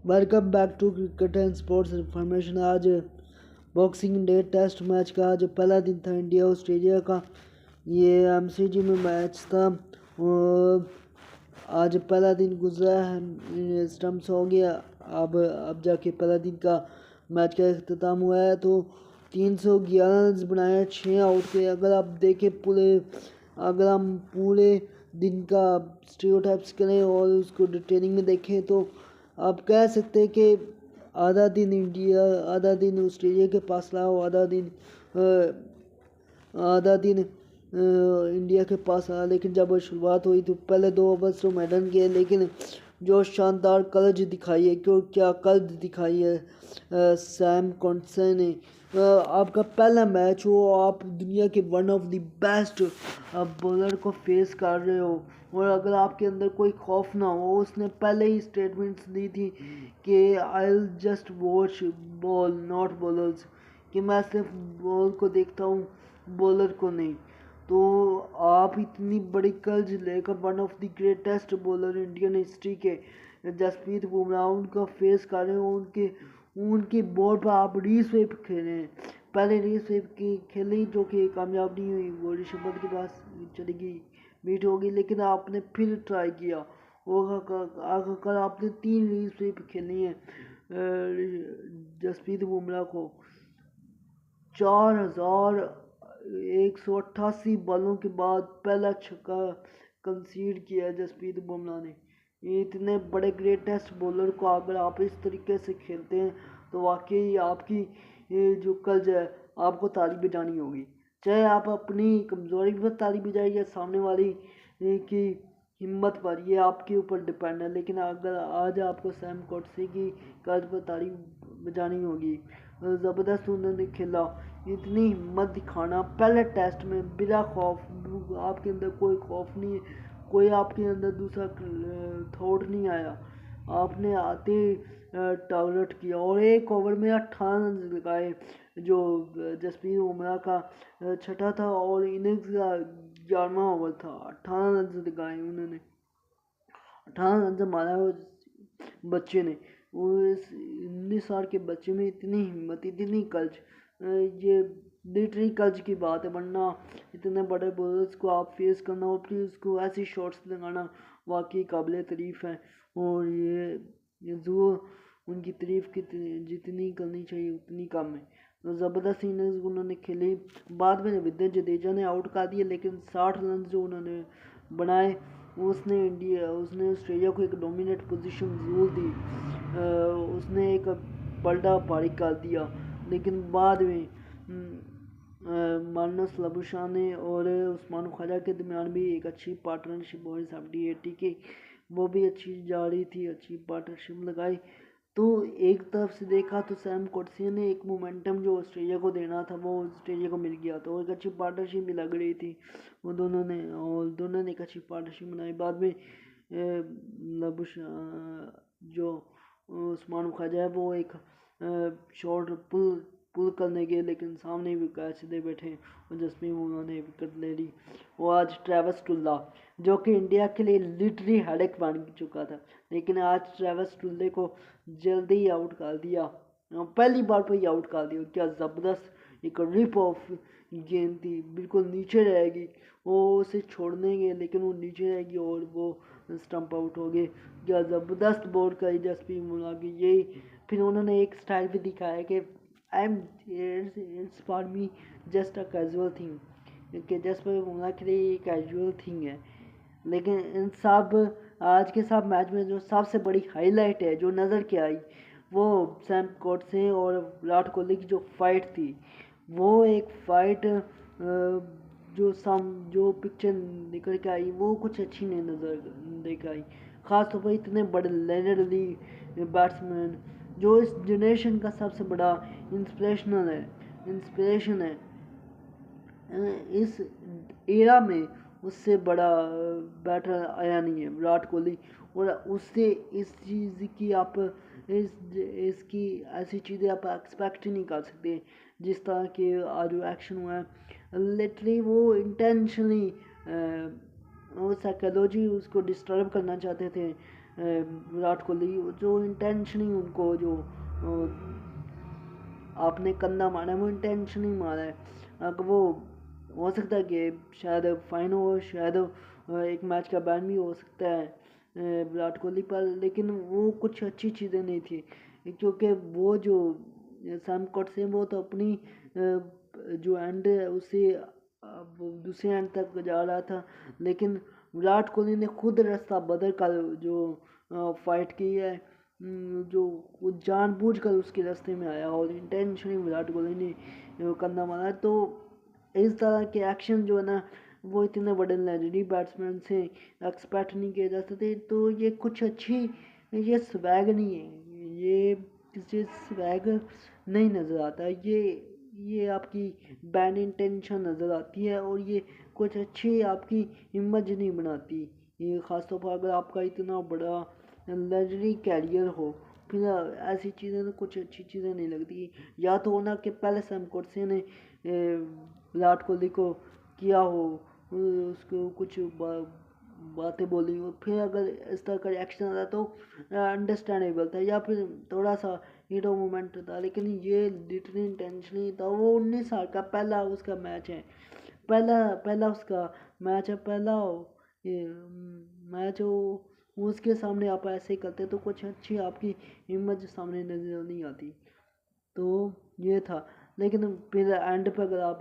Welcome back to cricket and sports information. आज boxing day test match का आज पहला दिन था इंडिया ऑस्ट्रेलिया का। ये एमसीजी में मैच था और आज पहला दिन गुजरा है, स्टम्प्स हो गया। अब जाके पहला दिन का मैच का अख्ताम हुआ है। तो 311 रन बनाए, 6 आउट के। अगर हम पूरे दिन का स्टीरियोटाइप्स करें और उसको डिटेलिंग में देखें तो आप कह सकते हैं कि आधा दिन इंडिया, आधा दिन ऑस्ट्रेलिया के पास रहा और आधा दिन इंडिया के पास रहा। लेकिन जब शुरुआत हुई तो पहले 2 ओवर्स तो मैडन किए, लेकिन जो शानदार कर्ज दिखाई है, क्या कर्ज दिखाई है सैम करनसे ने। आपका पहला मैच हो, आप दुनिया के one of the best bowler को फेस कर रहे हो और अगर आपके अंदर कोई खौफ ना हो। उसने पहले ही स्टेटमेंट्स दी थी कि I will just watch ball not bowlers, कि मैं सिर्फ बॉल को देखता हूँ, बॉलर को नहीं। तो आप इतनी बड़ी कर्ज लेकर one of the greatest bowler Indian history के जसप्रीत बुमराह उनका फेस कर रहे हो। उनकी बॉल पर आप रीस्वेप खेले हैं। पहले रीस्वेप की खेली जो कि कामयाब नहीं हुई, वो ऋषभ पंत के पास चली गई, मीट होगी। लेकिन आपने फिर ट्राई किया और आखिरकार आपने 3 रीस्वेप खेली हैं जसप्रीत बुमराह को। 4188 बॉलों के बाद पहला छक्का कंसीड किया जसप्रीत बुमराह ने। ये इतने बड़े ग्रेटेस्ट बॉलर को अगर आप इस तरीके से खेलते हैं तो वाकई आपकी ये जो कर्ज है आपको ताली बजानी होगी। चाहे आप अपनी कमज़ोरी पर ताली बजाइए या सामने वाली की हिम्मत पर, ये आपके ऊपर डिपेंड है। लेकिन अगर आज आपको सैम करनसे की कर्ज पर ताली बजानी होगी। ज़बरदस्त उन्होंने खेला, इतनी हिम्मत दिखाना पहले टेस्ट में बिना खौफ, आपके अंदर कोई खौफ नहीं, कोई आपके अंदर दूसरा थॉट नहीं आया। आपने आते टारगेट किया और 1 ओवर में 18 रन लगाए, जो जसप्रीत बुमराह का छठा था और इनिंग्स का 11वां ओवर था। 18 रन लगाए उन्होंने, 18 रन से मारा बच्चे ने। वो इस 19 साल के बच्चे में इतनी हिम्मत, इतनी कर्ज, ये लिटरली कर्ज की बात है। वरना इतने बड़े बॉलर्स को आप फेस करना और फिर उसको ऐसी शॉट्स लगाना वाकई काबिल तारीफ़ है। और ये जो उनकी तारीफ़ की जितनी करनी चाहिए उतनी कम है। तो ज़बरदस्त इनिंग्स उन्होंने खेली। बाद में रविंद्र जडेजा ने आउट कर दिया, लेकिन 60 रन जो उन्होंने बनाए उसने ऑस्ट्रेलिया को एक डोमिनेट पोजीशन जरूर दी। उसने एक पलटा भारी कर दिया, लेकिन बाद में मानस लाबुशाने और उस्मान ख्वाजा के दरमियान भी एक अच्छी पार्टनरशिप और 70-80 की वो भी अच्छी जा रही थी, अच्छी पार्टनरशिप लगाई। तो एक तरफ से देखा तो सैम करनसे ने एक मोमेंटम जो ऑस्ट्रेलिया को देना था वो ऑस्ट्रेलिया को मिल गया, तो एक अच्छी पार्टनरशिप भी लग रही थी वो दोनों ने एक अच्छी पार्टनरशिप बनाई। बाद में जो उस्मान ख्वाजा है वो एक शॉट पुल करने गए, लेकिन सामने भी कैच दे बैठे और जिसमें उन्होंने विकेट ले ली। वो आज ट्रेविस टुल्ला जो कि इंडिया के लिए लिटरली हेडेक बन चुका था, लेकिन आज ट्रेविस टुल्ले को जल्दी ही आउट कर दिया, पहली बार पर ही आउट कर दिया। क्या ज़बरदस्त एक रिप ऑफ गेंद थी, बिल्कुल नीचे रहेगी, वो उसे छोड़ देंगे लेकिन वो नीचे रहेगी और वो स्टंप आउट हो गए। क्या ज़बरदस्त बॉल करी जसप्रीत बुमराह की। यही फिर उन्होंने एक स्टाइल भी दिखाया कि it's for me just a casual thing, कि जसप्रीत बुमराह के लिए ये कैजुअल थिंग है। लेकिन इन सब आज के सब मैच में जो सबसे बड़ी हाईलाइट है जो नज़र के आई, वो सैम करनसे और विराट कोहली की जो फाइट थी। वो एक फाइट जो पिक्चर निकल के आई वो कुछ अच्छी नहीं नज़र देख आई। ख़ास तौर पर इतने बड़े लेजेंडरी बैट्समैन जो इस जनरेशन का सबसे बड़ा इंस्पिरेशन है इस एरा में, उससे बड़ा बैटर आया नहीं है विराट कोहली। और उससे इस चीज़ की आप इसकी ऐसी चीज़ें आप एक्सपेक्ट ही नहीं कर सकते जिस तरह के आज जो एक्शन हुआ है। लिटरली वो इंटेंशनली वो साइकोलॉजी उसको डिस्टर्ब करना चाहते थे विराट कोहली जो इंटेंशनली उनको जो आपने कंधा मारा है वो इंटेंशनली मारा है। अगर वो हो सकता है कि शायद फाइन हो, शायद एक मैच का बैन भी हो सकता है विराट कोहली पर, लेकिन वो कुछ अच्छी चीज़ें नहीं थी क्योंकि वो जो सैम कॉटसे वो तो अपनी जो एंड है उसे वो दूसरे एंड तक जा रहा था, लेकिन विराट कोहली ने खुद रास्ता बदल कर जो फाइट की है, जो वो जानबूझकर उसके रास्ते में आया और इंटेंशनली विराट कोहली ने कंधा मारा। तो इस तरह के एक्शन जो है ना वो इतने बड़े लेजेंडरी बैट्समैन से एक्सपेक्ट नहीं किए जा सकते। तो ये कुछ अच्छी, ये स्वैग नहीं है, ये किसी स्वैग नहीं नज़र आता, ये आपकी बैड इंटेंशन नज़र आती है और ये कुछ अच्छी आपकी इमेज नहीं बनाती। ये ख़ासतौर पर अगर आपका इतना बड़ा लेजेंडरी कैरियर हो, फिर ऐसी चीज़ें तो कुछ अच्छी चीज़ें नहीं लगती। या तो होना कि पहले सैम कॉटसे ने विराट कोहली को किया हो, उसको कुछ बातें बोली हो, फिर अगर इस तरह का रिएक्शन आता तो अंडरस्टैंडेबल था, या फिर थोड़ा सा हीरो मोमेंट था। लेकिन ये लिटरली इंटेंशनली था। वो 19 साल का पहला उसका मैच है, पहला उसका मैच है, पहला ये मैच हो, उसके सामने आप ऐसे करते तो कुछ अच्छी आपकी इमेज सामने नजर नहीं आती। तो ये था। लेकिन फिर एंड पर अगर आप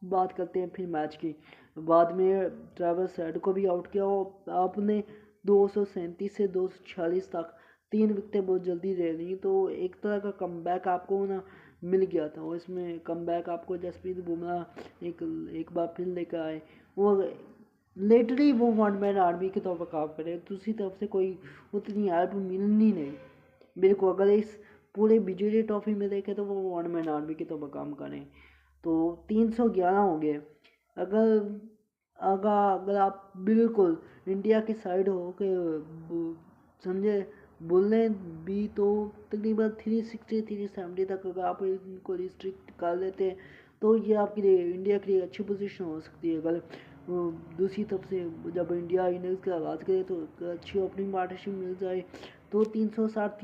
बात करते हैं फिर मैच की, बाद में ट्रेविस हेड को भी आउट किया और आपने 237 से 246 तक 3 विकेटें बहुत जल्दी ले ली, तो एक तरह का कमबैक आपको ना मिल गया था। और इसमें कमबैक आपको जसप्रीत बुमराह एक बार फिर लेकर आए। वो लेटरली वो वन मैन आर्मी के तौर पर काम करे, दूसरी तरफ से कोई उतनी हेल्प मिलनी नहीं मेरे को। अगर इस पूरे विजेता ट्रॉफी में देखें तो वो वन मैन आर्मी के तौर पर काम करें। तो 311 हो गए। अगर अगर अगर आप बिल्कुल इंडिया की साइड हो के समझे बोलने भी, तो तकरीबन 360 370 तक अगर आप इनको रिस्ट्रिक्ट कर लेते हैं तो ये आपके लिए इंडिया के लिए अच्छी पोजीशन हो सकती है। अगर दूसरी तरफ से जब इंडिया इनिंग्स का आगाज़ करे तो अच्छी ओपनिंग पार्टनरशिप मिल जाए तो 360